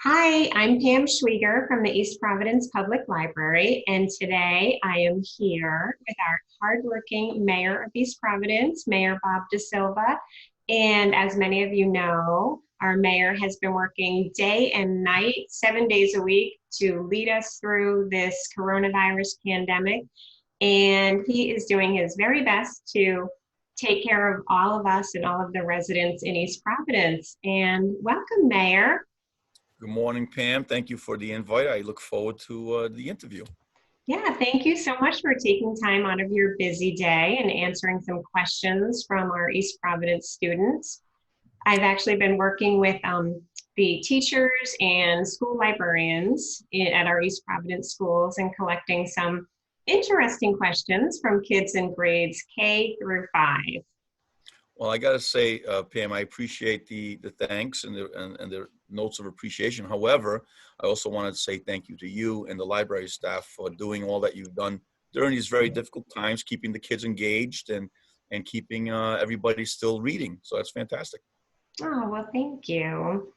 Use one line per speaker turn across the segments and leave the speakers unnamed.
Hi, I'm Pam Schwieger from the East Providence Public Library, and today I am here with our hardworking Mayor of East Providence, Mayor Bob DaSilva. And as many of you know, our mayor has been working day and night, 7 days a week, to lead us through this coronavirus pandemic. And he is doing his very best to take care of all of us and all of the residents in East Providence. And welcome, Mayor.
Good morning, Pam. Thank you for the invite. I look forward to the interview.
Yeah, thank you so much for taking time out of your busy day and answering some questions from our East Providence students. I've actually been working with the teachers and school librarians at our East Providence schools and collecting some interesting questions from kids in grades K through 5.
Well, I got to say, Pam, I appreciate the thanks and the notes of appreciation. However, I also wanted to say thank you to you and the library staff for doing all that you've done during these very difficult times, keeping the kids engaged and keeping everybody still reading. So that's fantastic.
Oh, well, thank you.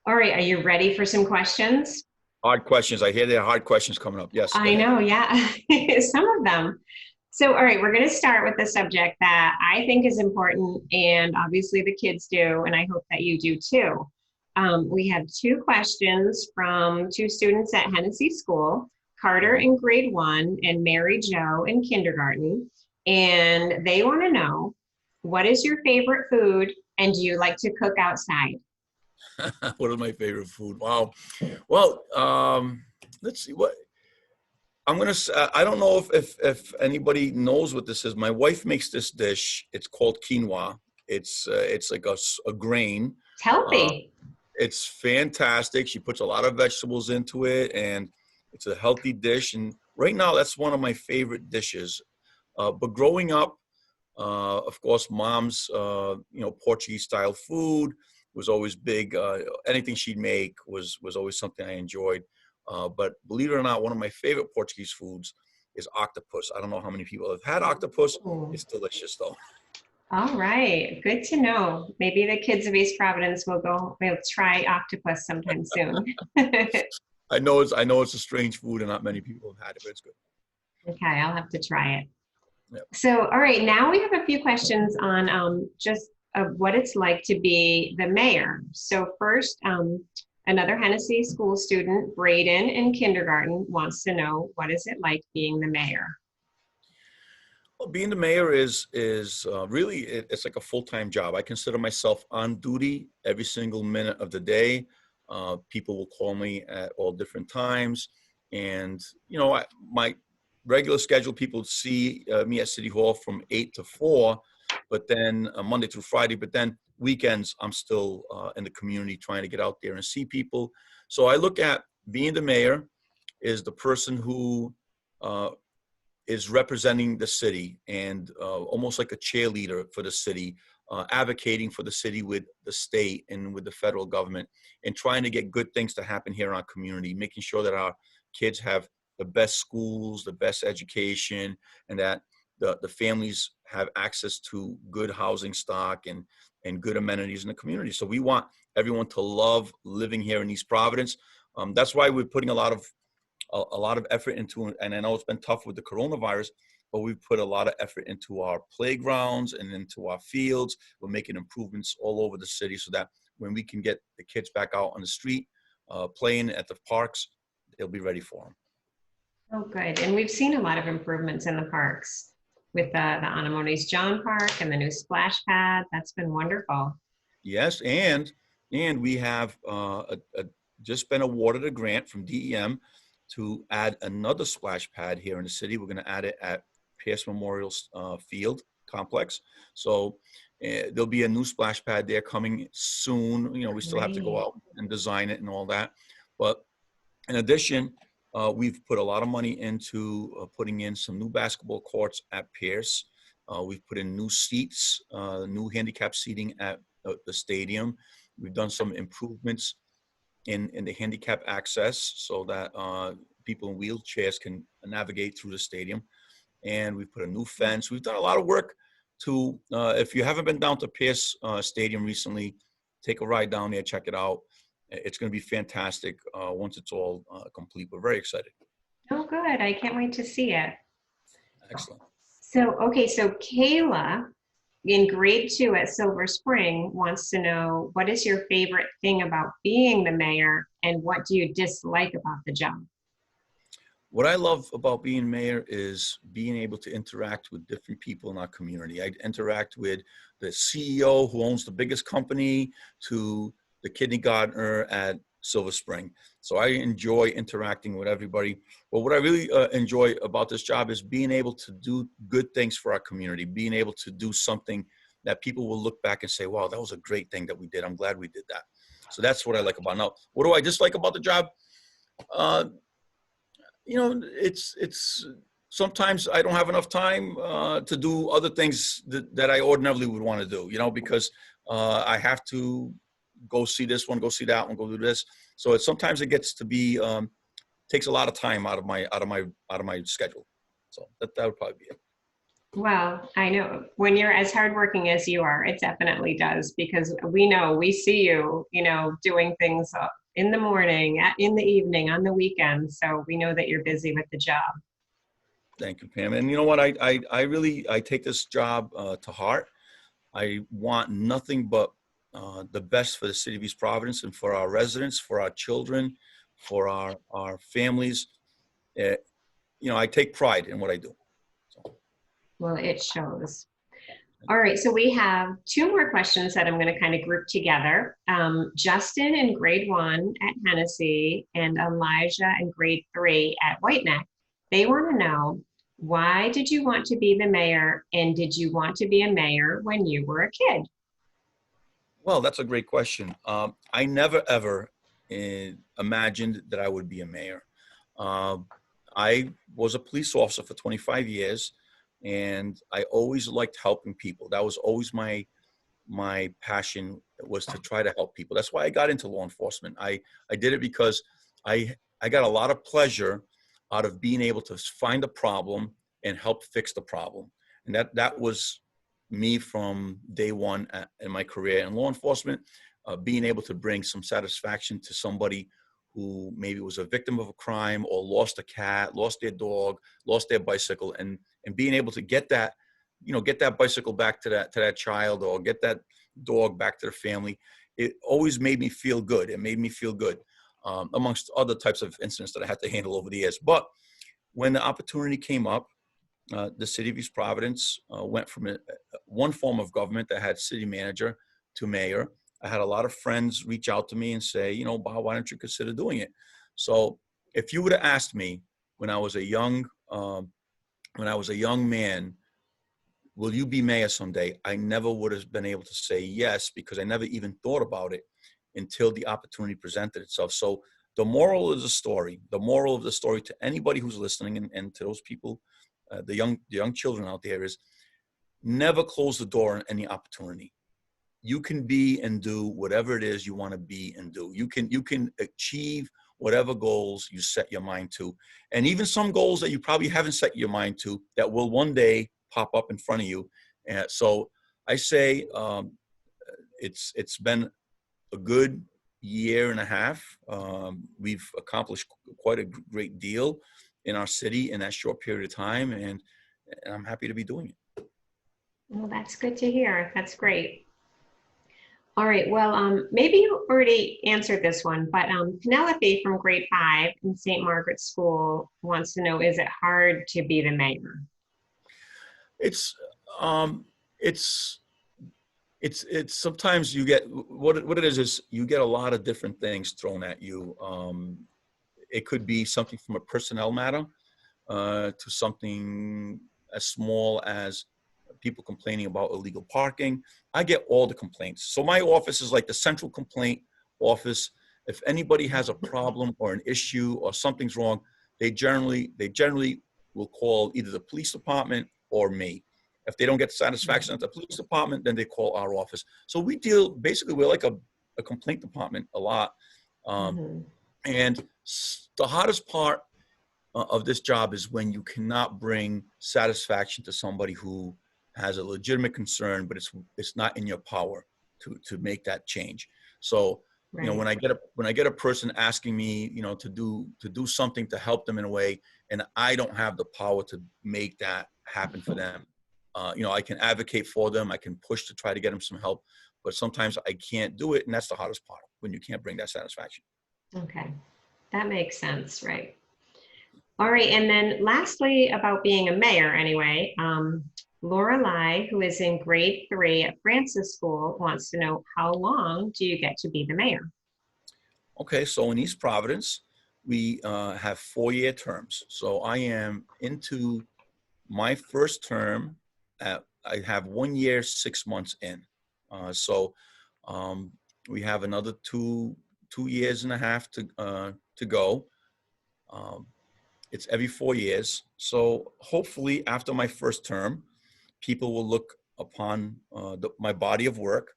All right, are you ready for some questions?
Hard questions. I hear there are hard questions coming up. Yes, go
I
ahead.
know, yeah, some of them. So, all right, we're going to start with a subject that I think is important, and obviously the kids do, and I hope that you do too. We have two questions from two students at Hennessy School, Carter in grade 1 and Mary Jo in kindergarten. And they want to know, what is your favorite food, and do you like to cook outside?
What is my favorite food? Wow. Well, let's see what. I don't know if anybody knows what this is. My wife makes this dish. It's called quinoa. It's like a grain.
It's
Uh,
healthy.
it's fantastic. She puts a lot of vegetables into it, and it's a healthy dish. And right now, that's one of my favorite dishes. But growing up, of course, mom's Portuguese style food was always big. Anything she'd make was always something I enjoyed. But believe it or not, one of my favorite Portuguese foods is octopus. I don't know how many people have had octopus.
Ooh.
It's delicious, though.
All right, good to know. Maybe the kids of East Providence will try octopus sometime soon.
I know it's a strange food, and not many people have had it, but it's good.
Okay, I'll have to try it.
Yeah.
So, all right, now we have a few questions on just what it's like to be the mayor. So first, another Hennessy school student, Braden in kindergarten, wants to know, what is it like being the mayor?
Well, being the mayor is really it's like a full-time job. I consider myself on duty every single minute of the day. People will call me at all different times, and my regular schedule, people see me at City Hall from 8 to 4, but then Monday through Friday. But then weekends, I'm still in the community trying to get out there and see people. So I look at being the mayor is the person who uh, is representing the city and almost like a cheerleader for the city, advocating for the city with the state and with the federal government, and trying to get good things to happen here in our community, making sure that our kids have the best schools, the best education, and that the families have access to good housing stock and good amenities in the community. So we want everyone to love living here in East Providence. That's why we're putting a lot of effort into, and I know it's been tough with the coronavirus, but we've put a lot of effort into our playgrounds and into our fields. We're making improvements all over the city so that when we can get the kids back out on the street, playing at the parks, they'll be ready for them.
Oh, good. And we've seen a lot of improvements in the parks with the Anamones John Park and the new splash pad. That's been wonderful.
Yes, and we have just been awarded a grant from DEM to add another splash pad here in the city. We're going to add it at Pierce Memorial Field Complex. So there'll be a new splash pad there coming soon. We still have to go
Great.
out and design it and all that. But in addition, we've put a lot of money into putting in some new basketball courts at Pierce. We've put in new seats, new handicap seating at the stadium. We've done some improvements in the handicap access so that people in wheelchairs can navigate through the stadium. And we've put a new fence. We've done a lot of work to, if you haven't been down to Pierce Stadium recently, take a ride down there, check it out. It's going to be fantastic once it's all complete. We're very excited.
Oh, good. I can't wait to see it.
Excellent.
So, okay, so Kayla in grade 2 at Silver Spring wants to know, what is your favorite thing about being the mayor and what do you dislike about the job?
What I love about being mayor is being able to interact with different people in our community. I interact with the CEO who owns the biggest company to the kindergartner at Silver Spring. So I enjoy interacting with everybody. But what I really enjoy about this job is being able to do good things for our community, being able to do something that people will look back and say, wow, that was a great thing that we did. I'm glad we did that. So that's what I like about it. Now, what do I dislike about the job? Uh, it's sometimes I don't have enough time to do other things that I ordinarily would want to do, because I have to go see this one, go see that one, go do this. So sometimes it gets to be takes a lot of time out of my schedule. So that would probably be it.
Well, I know when you're as hardworking as you are, it definitely does because we see you, doing things in the morning, in the evening, on the weekends. So we know that you're busy with the job.
Thank you, Pam. And you know what? I really take this job to heart. I want nothing but the best for the city of East Providence and for our residents, for our children, for our families. Uh, I take pride in what I do. So,
Well, it shows. All right, so we have two more questions that I'm going to kind of group together. Justin in grade 1 at Hennessy and Elijah in grade 3 at White Neck. They want to know, why did you want to be the mayor and did you want to be a mayor when you were a kid?
well, that's a great question. I never ever imagined that I would be a mayor. Uh, I was a police officer for 25 years, and I always liked helping people. That was always my passion, was to try to help people. That's why I got into law enforcement. I did it because I got a lot of pleasure out of being able to find a problem and help fix the problem. And that was me from day one in my career in law enforcement, being able to bring some satisfaction to somebody who maybe was a victim of a crime or lost a cat, lost their dog, lost their bicycle, and being able to get that, get that bicycle back to that child or get that dog back to the family. It always made me feel good. It made me feel good, amongst other types of incidents that I had to handle over the years. But when the opportunity came up, the city of East Providence went from one form of government that had city manager to mayor. I had a lot of friends reach out to me and say, Bob, why don't you consider doing it? So if you would have asked me when I was a young man, will you be mayor someday? I never would have been able to say yes, because I never even thought about it until the opportunity presented itself. So the moral of the story to anybody who's listening, and to those people, the young children out there, is never close the door on any opportunity. You can be and do whatever it is you want to be and do. You can achieve whatever goals you set your mind to. And even some goals that you probably haven't set your mind to that will one day pop up in front of you. So I say it's been a good year and a half. We've accomplished quite a great deal in our city in that short period of time, and I'm happy to be doing it.
Well, that's good to hear. That's great. All right, well, maybe you already answered this one, but Penelope from grade 5 in St. Margaret's School wants to know, is it hard to be the mayor?
It's um, it's it's sometimes you get what it is you get a lot of different things thrown at you. It could be something from a personnel matter to something as small as people complaining about illegal parking. I get all the complaints. So my office is like the central complaint office. If anybody has a problem or an issue or something's wrong, they generally will call either the police department or me. If they don't get satisfaction at the police department, then they call our office. So we're like a complaint department a lot. Um,
Mhm.
and the hardest part of this job is when you cannot bring satisfaction to somebody who has a legitimate concern, but it's not in your power to make that change. So You know,
Right.
when I get a person asking me, you know, to do something to help them in a way, and I don't have the power to make that happen for them, you know, I can advocate for them, I can push to try to get them some help, but sometimes I can't do it, and that's the hardest part, when you can't bring that satisfaction.
Okay. That makes sense, right? All right, and then lastly, about being a mayor anyway, Lorelei, who is in grade 3 at Francis School, wants to know, how long do you get to be the mayor?
Okay, so in East Providence, we have 4-year terms. So I am into my first term. I have 1 year, 6 months in. So um, we have another two years and a half to go. Um, it's every 4 years. So hopefully, after my first term, people will look upon my body of work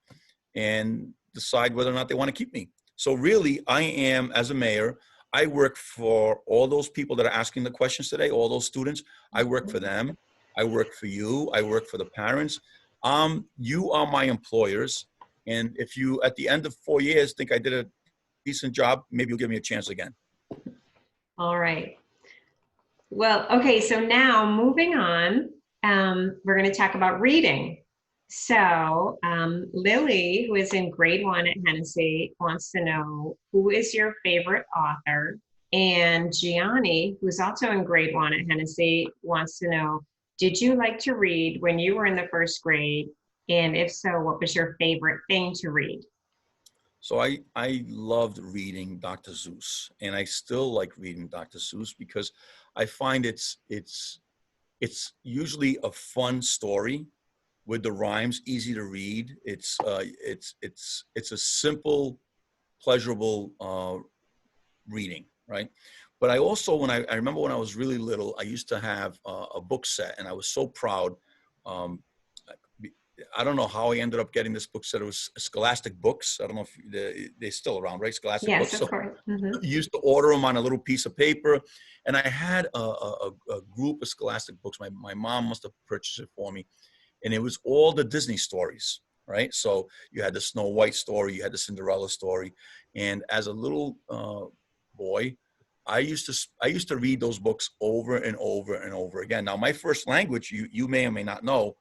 and decide whether or not they want to keep me. So really, I am, as a mayor, I work for all those people that are asking the questions today, all those students. I work for them. I work for you. I work for the parents. You are my employers. And if you, at the end of 4 years, think I did a decent job, maybe you'll give me a chance again.
All right. Well, okay, so now moving on, we're going to talk about reading. So, Lily, who is in grade 1 at Hennessy, wants to know, who is your favorite author? And Gianni, who's also in grade 1 at Hennessy, wants to know, did you like to read when you were in the first grade? And if so, what was your favorite thing to read?
So I loved reading Dr. Seuss, and I still like reading Dr. Seuss because I find it's usually a fun story with the rhymes, easy to read. It's a simple, pleasurable reading, right? But I also, I remember when I was really little, I used to have a book set, and I was so proud. Um, I don't know how I ended up getting this book set. It was Scholastic Books. I don't know if they're still around, right? Scholastic
Yes,
Books.
of
So
course. Mhm.
you used to order them on a little piece of paper. And I had a group of Scholastic Books. My mom must have purchased it for me. And it was all the Disney stories, right? So you had the Snow White story, you had the Cinderella story. And as a little boy, I used to read those books over and over and over again. Now, my first language, you may or may not know,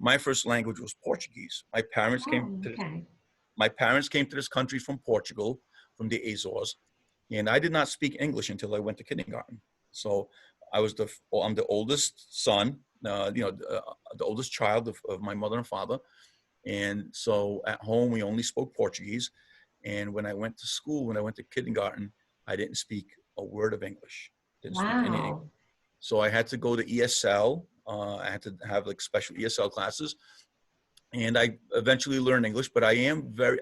my first language was Portuguese.
Oh, okay.
My parents came to this country from Portugal, from the Azores, and I did not speak English until I went to kindergarten. So I'm the oldest son, the oldest child of my mother and father, and so at home we only spoke Portuguese. And when I went to school, when I went to kindergarten, I didn't speak a word of English. Didn't speak any English.
Wow.
So I had to go to ESL. I had to have like special ESL classes, and I eventually learned English. But I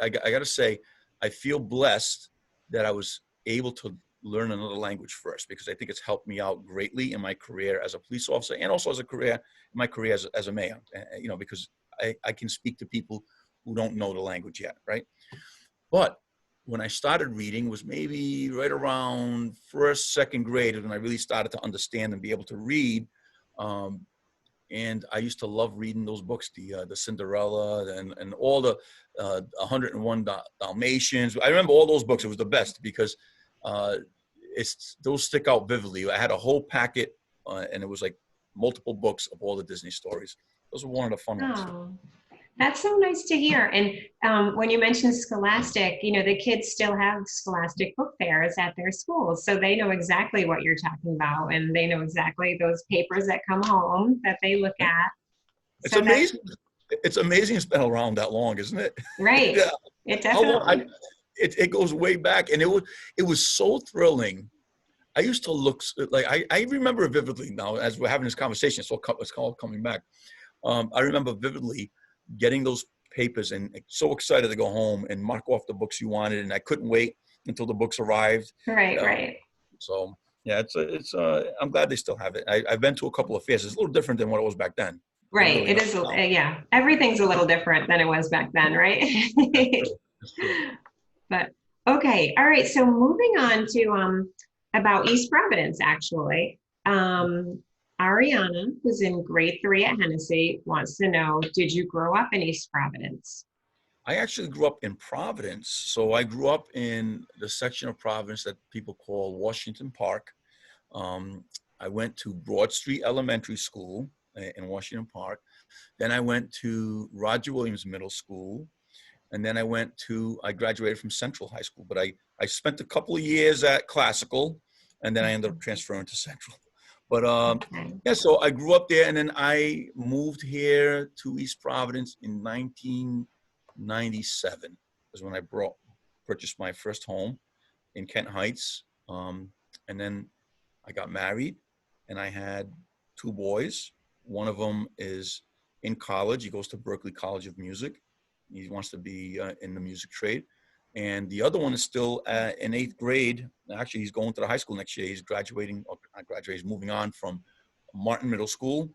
got to say, I feel blessed that I was able to learn another language first, because I think it's helped me out greatly in my career as a police officer, and also as my career as a mayor. You know, because I can speak to people who don't know the language yet, right? But when I started reading was maybe right around first, second grade, when I really started to understand and be able to read. Um, and I used to love reading those books, the Cinderella and all the 101 Dalmatians. I remember all those books. It was the best because uh, those stick out vividly. I had a whole packet, and it was like multiple books of all the Disney stories. Those were one of the fun ones.
Oh, that's so nice to hear. And when you mentioned Scholastic, you know, the kids still have Scholastic book fairs at their schools. So they know exactly what you're talking about. And they know exactly those papers that come home that they look at.
It's
So that's
amazing. It's amazing it's been around that long, isn't it?
right.
Yeah.
It
How long?
definitely.
It goes way back, and it was so thrilling. I used to look like I remember vividly now as we're having this conversation. So it's called coming back. I remember vividly getting those papers and so excited to go home and mark off the books you wanted, and I couldn't wait until the books arrived.
Right,
Uh,
right.
so yeah, I'm glad they still have it. I've been to a couple of fairs. It's a little different than what it was back then. It
Right.
really
It
not
is,
now.
yeah. Everything's a little different than it was back then, right?
That's true. That's true.
But okay, all right. So moving on to about East Providence, actually. Ariana, who's in grade 3 at Hennessy, wants to know, did you grow up in East Providence?
I actually grew up in Providence. So I grew up in the section of Providence that people call Washington Park. Um, I went to Broad Street Elementary School in Washington Park. Then I went to Roger Williams Middle School. And then I graduated from Central High School. But I spent a couple of years at Classical, and then I ended up transferring to Central. But
Okay.
yeah, so I grew up there, and then I moved here to East Providence in 1997. Was when I purchased my first home in Kent Heights. And then I got married, and I had two boys. One of them is in college. He goes to Berklee College of Music. He wants to be in the music trade. And the other one is still in 8th grade. Actually, he's going to the high school next year. He's graduating, or not graduating, he's moving on from Martin Middle School,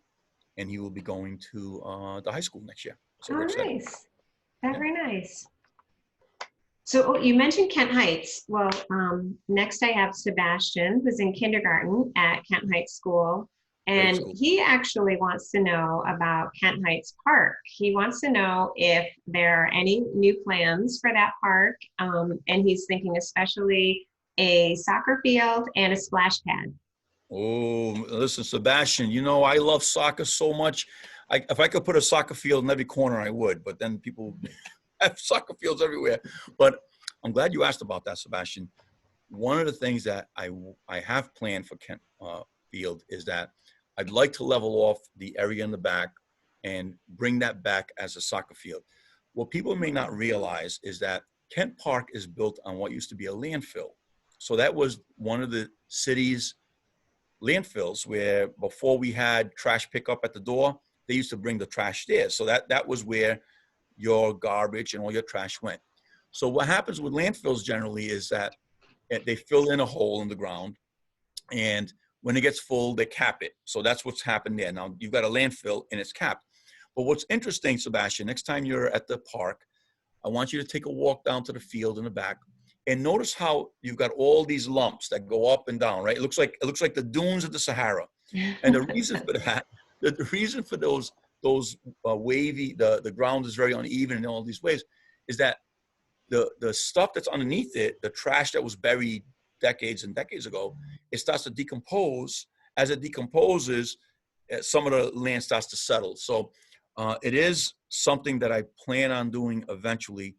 and he will be going to the high school next year. So
Oh,
we're excited.
nice.
Yeah.
Very nice. So you mentioned Kent Heights. Well, next I have Sebastian, who's in kindergarten at Kent Heights School.
Great
And
school.
he actually wants to know about Kent Heights Park. He wants to know if there are any new plans for that park. And he's thinking especially a soccer field and a splash pad.
Oh, listen, Sebastian, you know, I love soccer so much. If I could put a soccer field in every corner, I would, but then people have soccer fields everywhere. But I'm glad you asked about that, Sebastian. One of the things that I have planned for Kent Field is that I'd like to level off the area in the back and bring that back as a soccer field. What people may not realize is that Kent Park is built on what used to be a landfill. So that was one of the city's landfills where before we had trash pickup at the door, they used to bring the trash there. So that was where your garbage and all your trash went. So what happens with landfills generally is that they fill in a hole in the ground, and when it gets full, they cap it. So that's what's happened there. Now you've got a landfill and it's capped. But what's interesting, Sebastian, next time you're at the park, I want you to take a walk down to the field in the back and notice how you've got all these lumps that go up and down, right? It looks like the dunes of the Sahara. And the reason for that, the reason for those wavy, the ground is very uneven in all these ways, is that the stuff that's underneath it, the trash that was buried decades and decades ago, it starts to decompose. As it decomposes, some of the land starts to settle. So it is something that I plan on doing eventually,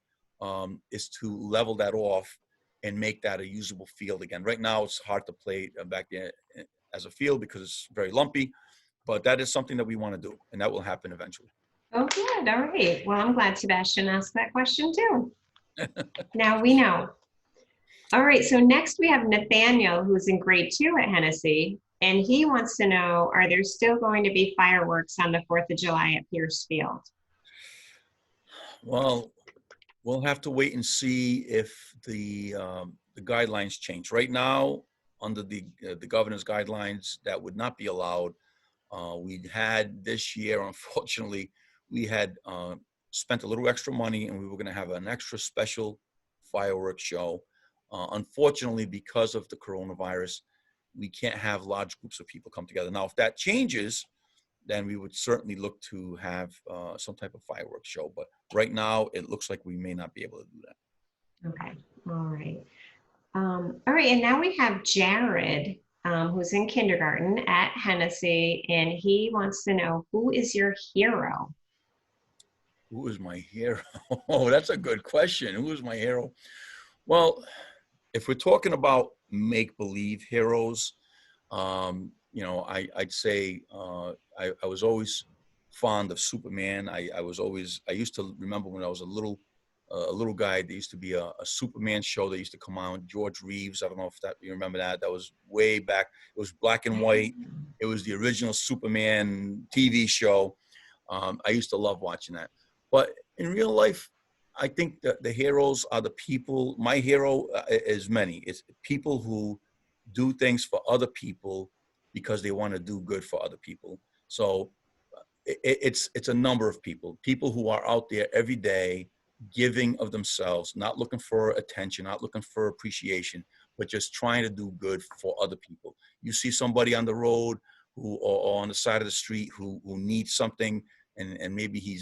is to level that off and make that a usable field again. Right now, it's hard to play back there as a field because it's very lumpy, but that is something that we want to do, and that will happen eventually.
Oh, good. All right. Well, I'm glad Sebastian asked that question too. Now we know. All right. So next we have Nathaniel, who's in grade 2 at Hennessy, and he wants to know, are there still going to be fireworks on the 4th of July at Pierce Field?
Well, we'll have to wait and see if the guidelines change. Right now, under the governor's guidelines, that would not be allowed. We had this year, unfortunately, we had spent a little extra money, and we were going to have an extra special fireworks show. Unfortunately, because of the coronavirus, we can't have large groups of people come together. Now, if that changes, then we would certainly look to have some type of fireworks show. But right now, it looks like we may not be able to do that.
Okay. All right. All right. And now we have Jared, who's in kindergarten at Hennessy, and he wants to know, who is your hero?
Who is my hero? Oh, that's a good question. Who is my hero? Well, if we're talking about make-believe heroes, I'd say I was always fond of Superman. I used to remember when I was a little guy, there used to be a Superman show that used to come on, George Reeves. I don't know if you remember that. That was way back. It was black and white. It was the original Superman TV show. I used to love watching that. But in real life, I think that the heroes are the people. My hero is many. It's people who do things for other people because they want to do good for other people. So it's a number of people who are out there every day giving of themselves, not looking for attention, not looking for appreciation, but just trying to do good for other people. You see somebody on the road or on the side of the street who needs something, and maybe he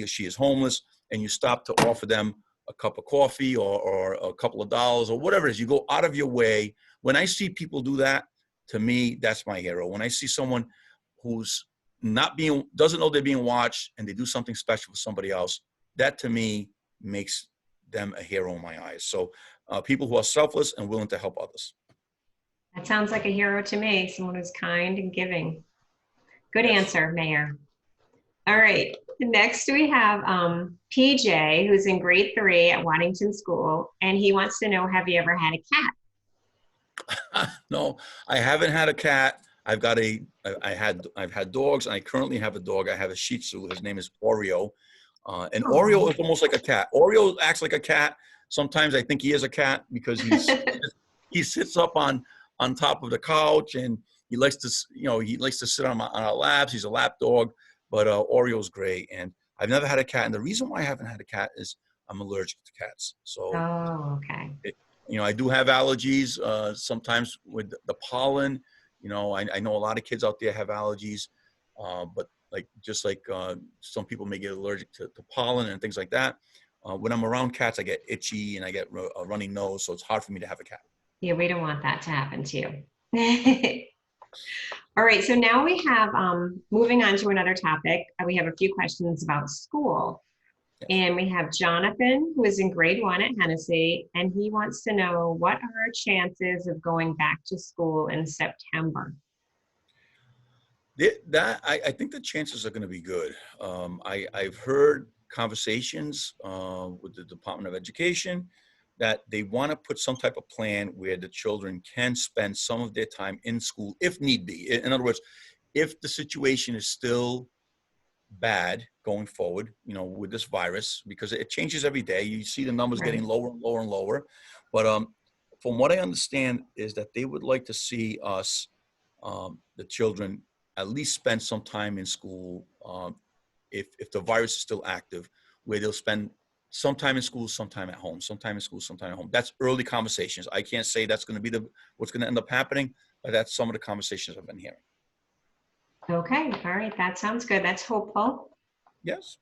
or she is homeless. and you stop to offer them a cup of coffee or a couple of dollars or whatever it is. You go out of your way. When I see people do that, to me, that's my hero. When I see someone who's doesn't know they're being watched and they do something special for somebody else, that to me makes them a hero in my eyes. So people who are selfless and willing to help others.
That sounds like a hero to me, someone who's kind and giving. Good
Yes.
answer, Mayor. All right. Next, we have PJ, who's in grade 3 at Waddington School, and he wants to know, have you ever had a cat?
No, I haven't had a cat. I've had dogs. I currently have a dog. I have a Shih Tzu. His name is Oreo. And Oreo is almost like a cat. Oreo acts like a cat. Sometimes I think he is a cat because he sits up on top of the couch and he likes to sit on our laps. He's a lap dog, but Oreo's great. And I've never had a cat. And the reason why I haven't had a cat is I'm allergic to cats. So,
Okay.
I do have allergies sometimes with the pollen. I know a lot of kids out there have allergies, but just like some people may get allergic to pollen and things like that. When I'm around cats, I get itchy and I get a runny nose, so it's hard for me to have a cat.
Yeah, we don't want that to happen to you. All right, so now we have, moving on to another topic, we have a few questions about school.
Yes.
And we have Jonathan, who is in grade 1 at Hennessy, and he wants to know, what are our chances of going back to school in September?
I think the chances are going to be good. I've heard conversations with the Department of Education that they want to put some type of plan where the children can spend some of their time in school if need be. In other words, if the situation is still bad going forward, with this virus, because it changes every day. You see the numbers
Right.
getting lower and lower and lower. But from what I understand is that they would like to see us, the children, at least spend some time in school if the virus is still active, where they'll spend some time in school, some time at home, sometime in school, sometime at home. That's early conversations. I can't say that's going to be what's going to end up happening, but that's some of the conversations I've been hearing.
Okay, all right, that sounds good. That's hopeful.
Yes.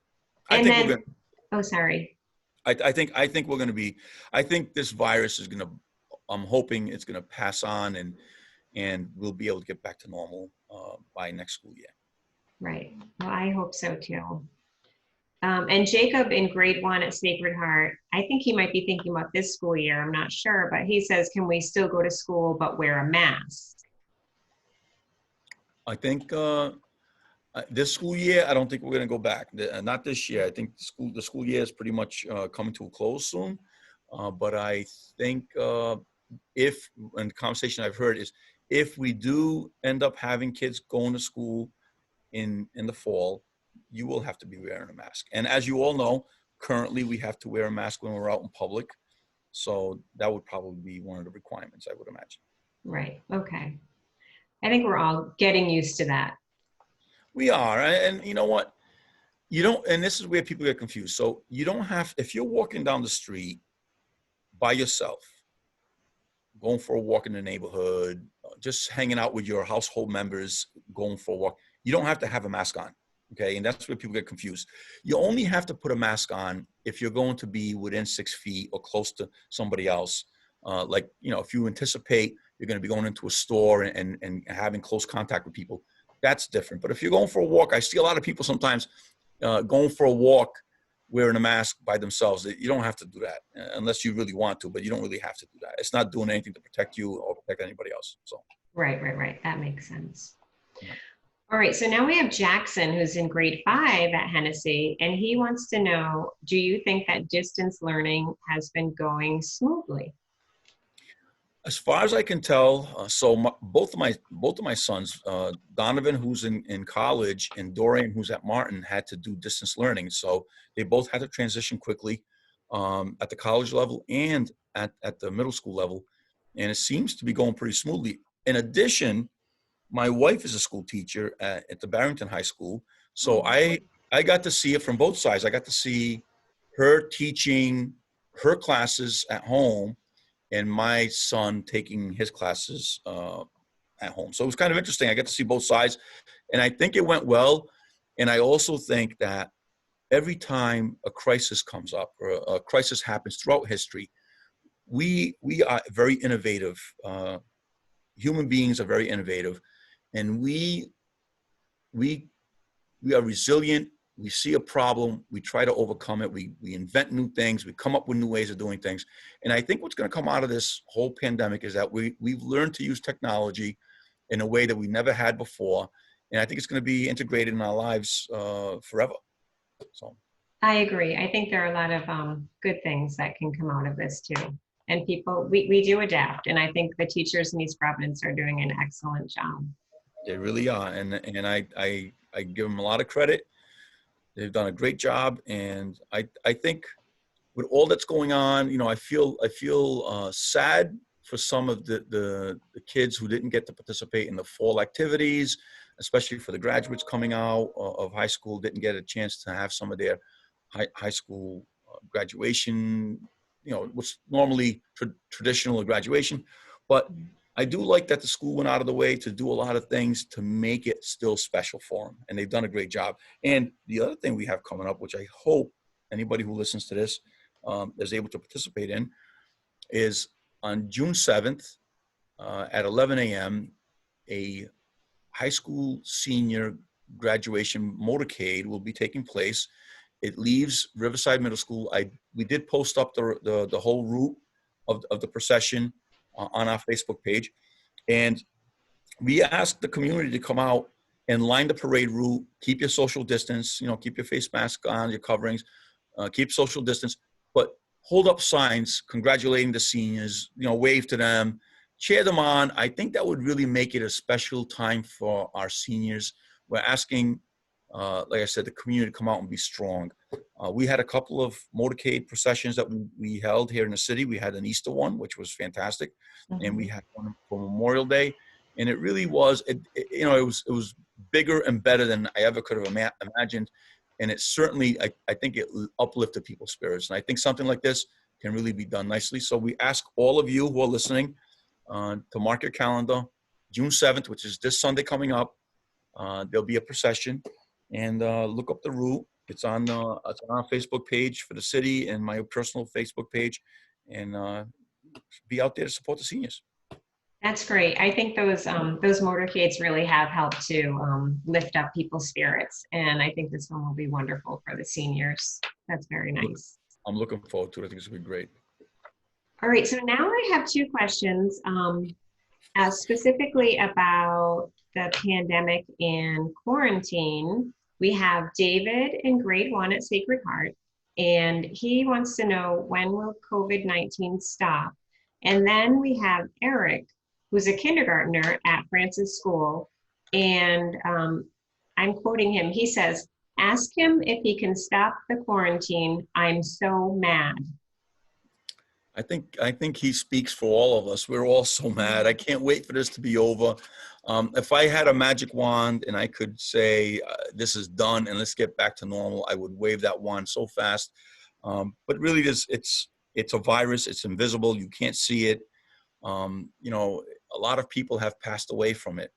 And then, oh, sorry.
I think we're going to be, I think this virus is going to, I'm hoping it's going to pass on and we'll be able to get back to normal by next school year.
Right. Well, I hope so too. And Jacob in grade 1 at Sacred Heart, I think he might be thinking about this school year. I'm not sure, but he says, can we still go to school but wear a mask?
I think this school year, I don't think we're going to go back. Not this year. I think the school year is pretty much coming to a close soon. But I think and the conversation I've heard is, if we do end up having kids going to school in the fall, you will have to be wearing a mask. And as you all know, currently we have to wear a mask when we're out in public. So that would probably be one of the requirements, I would imagine.
Right. Okay. I think we're all getting used to that.
We are. And you know what? And this is where people get confused. So you don't have, if you're walking down the street by yourself, going for a walk in the neighborhood, just hanging out with your household members, going for a walk, you don't have to have a mask on. Okay. And that's where people get confused. You only have to put a mask on if you're going to be within 6 feet or close to somebody else. If you anticipate you're going to be going into a store and having close contact with people, that's different. But if you're going for a walk, I see a lot of people sometimes going for a walk wearing a mask by themselves. You don't have to do that unless you really want to, but you don't really have to do that. It's not doing anything to protect you or protect anybody else. So.
Right. That makes sense. Yeah. All right, so now we have Jackson, who's in grade 5 at Hennessy, and he wants to know, do you think that distance learning has been going smoothly?
As far as I can tell, both of my sons, Donovan, who's in college, and Dorian, who's at Martin, had to do distance learning. So they both had to transition quickly at the college level and at the middle school level, and it seems to be going pretty smoothly. In addition, my wife is a school teacher at the Barrington High School, so I got to see it from both sides. I got to see her teaching her classes at home, and my son taking his classes at home. So it was kind of interesting. I got to see both sides, and I think it went well. And I also think that every time a crisis comes up or a crisis happens throughout history, we are very innovative. Human beings are very innovative, and we we are resilient. We see a problem, we try to overcome it. We invent new things. We come up with new ways of doing things. And I think what's going to come out of this whole pandemic is that we've learned to use technology in a way that we never had before. And I think it's going to be integrated in our lives forever. So
I agree. I think there are a lot of good things that can come out of this too. And people, we do adapt. And I think the teachers in East Providence are doing an excellent job.
they really are. And I give them a lot of credit. They've done a great job. And I think with all that's going on, you know, I feel sad for some of the kids who didn't get to participate in the fall activities, especially for the graduates coming out of high school, didn't get a chance to have some of their high school graduation, you know, what's normally traditional graduation. But I do like that the school went out of the way to do a lot of things to make it still special for them. And they've done a great job. And the other thing we have coming up, which I hope anybody who listens to this is able to participate in, is on June 7th at 11 a.m., a high school senior graduation motorcade will be taking place. It leaves Riverside Middle School. We did post up the whole route of the procession on our Facebook page. And we asked the community to come out and line the parade route, keep your social distance, you know, keep your face mask on, your coverings, keep social distance, but hold up signs congratulating the seniors, you know, wave to them, cheer them on. I think that would really make it a special time for our seniors. We're asking, like I said, the community to come out and be strong. We had a couple of motorcade processions that we held here in the city. We had an Easter one, which was fantastic.
Mm-hmm.
And we had one for Memorial Day. And it really was, it was bigger and better than I ever could have imagined. And it certainly, I think it uplifted people's spirits. And I think something like this can really be done nicely. So we ask all of you who are listening to mark your calendar, June 7th, which is this Sunday coming up. There'll be a procession, and look up the route. It's on our Facebook page for the city and my personal Facebook page, and be out there to support the seniors.
That's great. I think those motorcades really have helped to lift up people's spirits, and I think this one will be wonderful for the seniors. That's very nice.
I'm looking forward to it. I think it's going to be great.
All right, so now I have two questions specifically about the pandemic and quarantine. We have David in grade 1 at Sacred Heart, and he wants to know, when will COVID-19 stop? And then we have Eric, who's a kindergartner at Francis School, and I'm quoting him. He says, "Ask him if he can stop the quarantine. I'm so mad."
I think he speaks for all of us. We're all so mad. I can't wait for this to be over. If I had a magic wand and I could say, this is done and let's get back to normal, I would wave that wand so fast. But really, it's a virus. It's invisible. You can't see it. You know, a lot of people have passed away from it.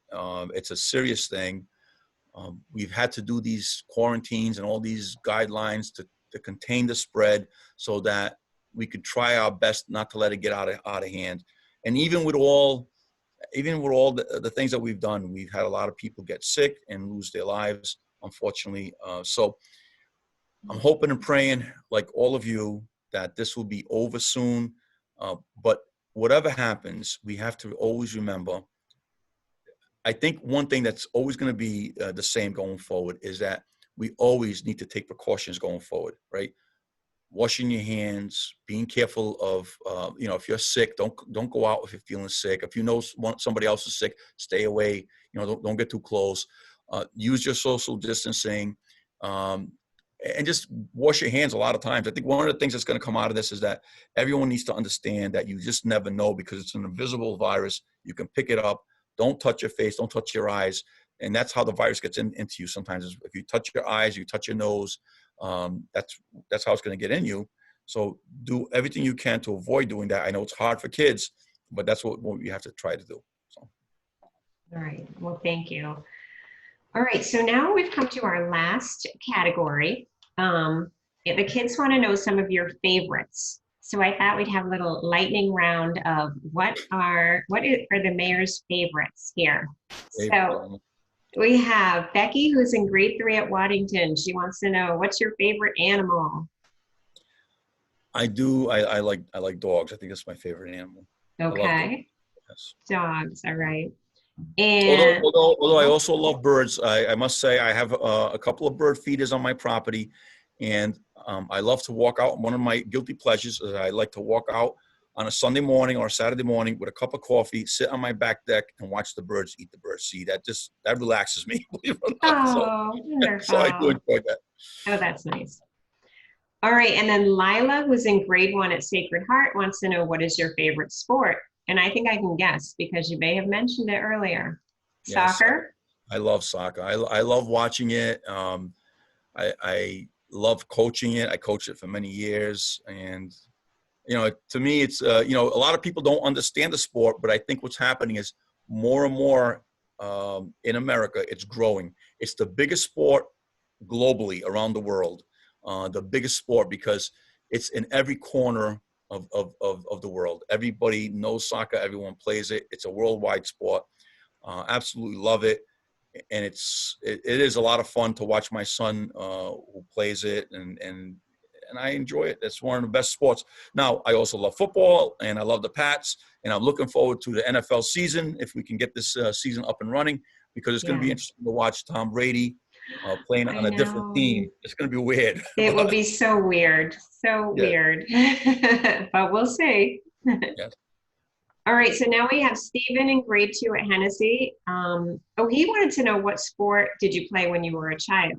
It's a serious thing. We've had to do these quarantines and all these guidelines to contain the spread so that we could try our best not to let it get out of hand. And even with all the things that we've done, we've had a lot of people get sick and lose their lives, unfortunately. So I'm hoping and praying, like all of you, that this will be over soon. But whatever happens, we have to always remember, I think one thing that's always going to be the same going forward is that we always need to take precautions going forward, right? Washing your hands, being careful of, you know, if you're sick, don't go out if you're feeling sick. If you know somebody else is sick, stay away. You know, don't get too close. Use your social distancing, and just wash your hands a lot of times. I think one of the things that's going to come out of this is that everyone needs to understand that you just never know, because it's an invisible virus. You can pick it up. Don't touch your face. Don't touch your eyes. And that's how the virus gets into you sometimes. Is if you touch your eyes, you touch your nose, that's how it's going to get in you. So do everything you can to avoid doing that. I know it's hard for kids, but that's what you have to try to do. So.
All right, well, thank you. All right, so now we've come to our last category, the kids want to know some of your favorites. So I thought we'd have a little lightning round of what are the mayor's favorites here.
Favorite
So
animal.
we have Becky, who's in grade 3 at Waddington. She wants to know, what's your favorite animal?
I do. I like dogs. I think that's my favorite animal. I love dogs.
Okay,
Yes.
dogs. All right.
Although,
And
although, although I also love birds, I must say I have a couple of bird feeders on my property, and I love to walk out. One of my guilty pleasures is I like to walk out on a Sunday morning or a Saturday morning with a cup of coffee, sit on my back deck, and watch the birds eat the birds. See, that relaxes me, believe it or not. So,
oh,
so I do
wonderful.
enjoy that.
Oh, that's nice. All right. And then Lila, who's in grade 1 at Sacred Heart, wants to know, what is your favorite sport? And I think I can guess because you may have mentioned it earlier.
Yes,
Soccer?
I love soccer. I love watching it. I love coaching it. I coached it for many years, and to me, it's a lot of people don't understand the sport, but I think what's happening is more and more in America, it's growing. It's the biggest sport globally around the world, the biggest sport because it's in every corner of the world. Everybody knows soccer. Everyone plays it. It's a worldwide sport. Absolutely love it. And it is a lot of fun to watch my son who plays it, and I enjoy it. That's one of the best sports. Now, I also love football, and I love the Pats, and I'm looking forward to the NFL season if we can get this season up and running, because it's going to be
Yes,
interesting to watch Tom Brady playing
I
on a different team.
know.
It's going to be weird,
It will
but
be so weird. So
yeah,
weird. But we'll see.
yes.
All right, so now we have Stephen in grade 2 at Hennessy. He wanted to know, what sport did you play when you were a child?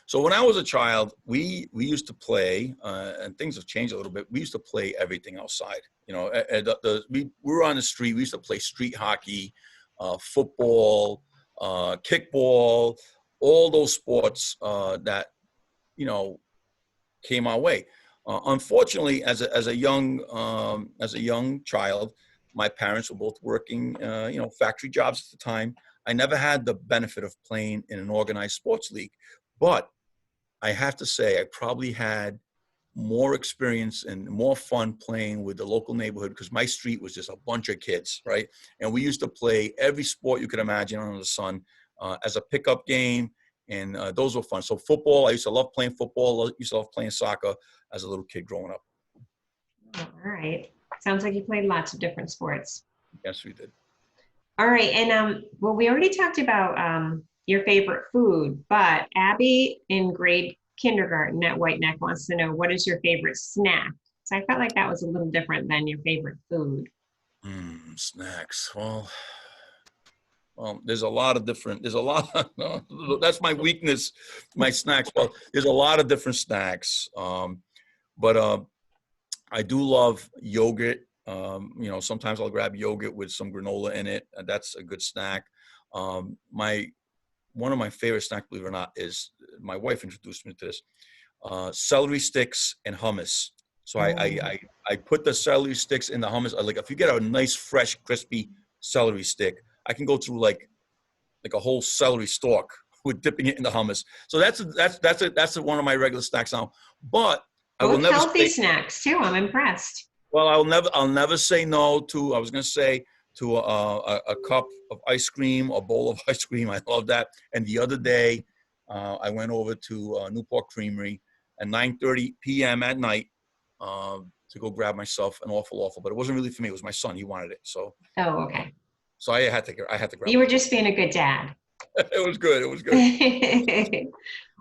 So when I was a child, we used to play, and things have changed a little bit. We used to play everything outside. We were on the street. We used to play street hockey, football, kickball, all those sports that you know came our way. Unfortunately, as a young child, my parents were both working, factory jobs at the time. I never had the benefit of playing in an organized sports league, but I have to say, I probably had more experience and more fun playing with the local neighborhood because my street was just a bunch of kids, right? And we used to play every sport you could imagine under the sun as a pickup game, and those were fun. So football, I used to love playing football. I used to love playing soccer as a little kid growing up.
All right. Sounds like you played lots of different sports.
Yes, we did.
All right, and well, we already talked about your favorite food, but Abby in grade kindergarten at White Neck wants to know, what is your favorite snack? So I felt like that was a little different than your favorite food.
Snacks. Well, there's a lot of different. There's a lot. That's my weakness. My snacks. Well, there's a lot of different snacks. But I do love yogurt. Sometimes I'll grab yogurt with some granola in it. That's a good snack. My One of my favorite snacks, believe it or not, is my wife introduced me to this: celery sticks and hummus. So I, I
Oh,
I I put the celery sticks in the hummus. Like if you get a nice, fresh, crispy celery stick, I can go through like a whole celery stalk with dipping it in the hummus. So that's one of my regular snacks now. But I will
both
never
healthy
say.
snacks too. I'm impressed.
Well, I'll never say no to. I was going to say to a cup of ice cream, a bowl of ice cream. I love that. And the other day, I went over to Newport Creamery at 9:30 p.m. at night to go grab myself an awful. But it wasn't really for me. It was my son. He wanted it,
Oh, okay.
so I had to grab
You were
it.
just being a good dad.
It was good. It was good.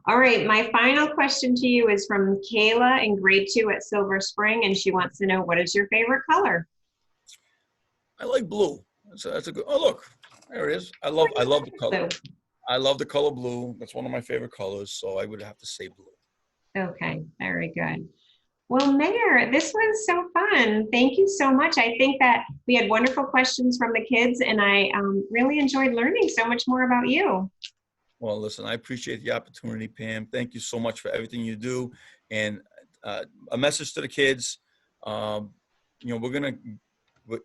All right, my final question to you is from Kayla in grade 2 at Silver Spring, and she wants to know, what is your favorite color?
I like blue. That's a good. Oh, look, there it is. I love the color.
Blue.
I love the color blue. That's one of my favorite colors. So I would have to say blue.
Okay, very good. Well, Mayor, this was so fun. Thank you so much. I think that we had wonderful questions from the kids, and I really enjoyed learning so much more about you.
Well, listen, I appreciate the opportunity, Pam. Thank you so much for everything you do. And a message to the kids, um, we're gonna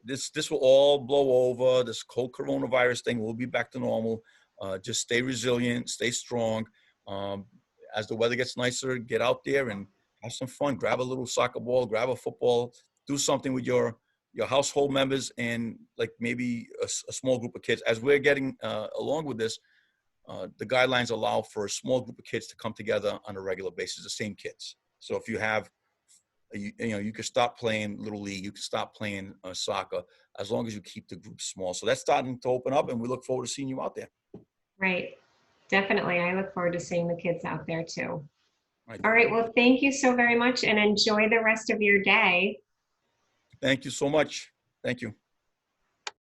this will all blow over. This whole coronavirus thing will be back to normal. Just stay resilient, stay strong. Um, as the weather gets nicer, get out there and have some fun. Grab a little soccer ball, grab a football, do something with your household members and like maybe a small group of kids. As we're getting along with this, the guidelines allow for a small group of kids to come together on a regular basis, the same kids. So if you have, you can stop playing Little League, you can stop playing soccer, as long as you keep the group small. So that's starting to open up, and we look forward to seeing you out there.
Right. Definitely. I look forward to seeing the kids out there too.
All right.
All right. Well, thank you so very much and enjoy the rest of your day.
Thank you so much. Thank you.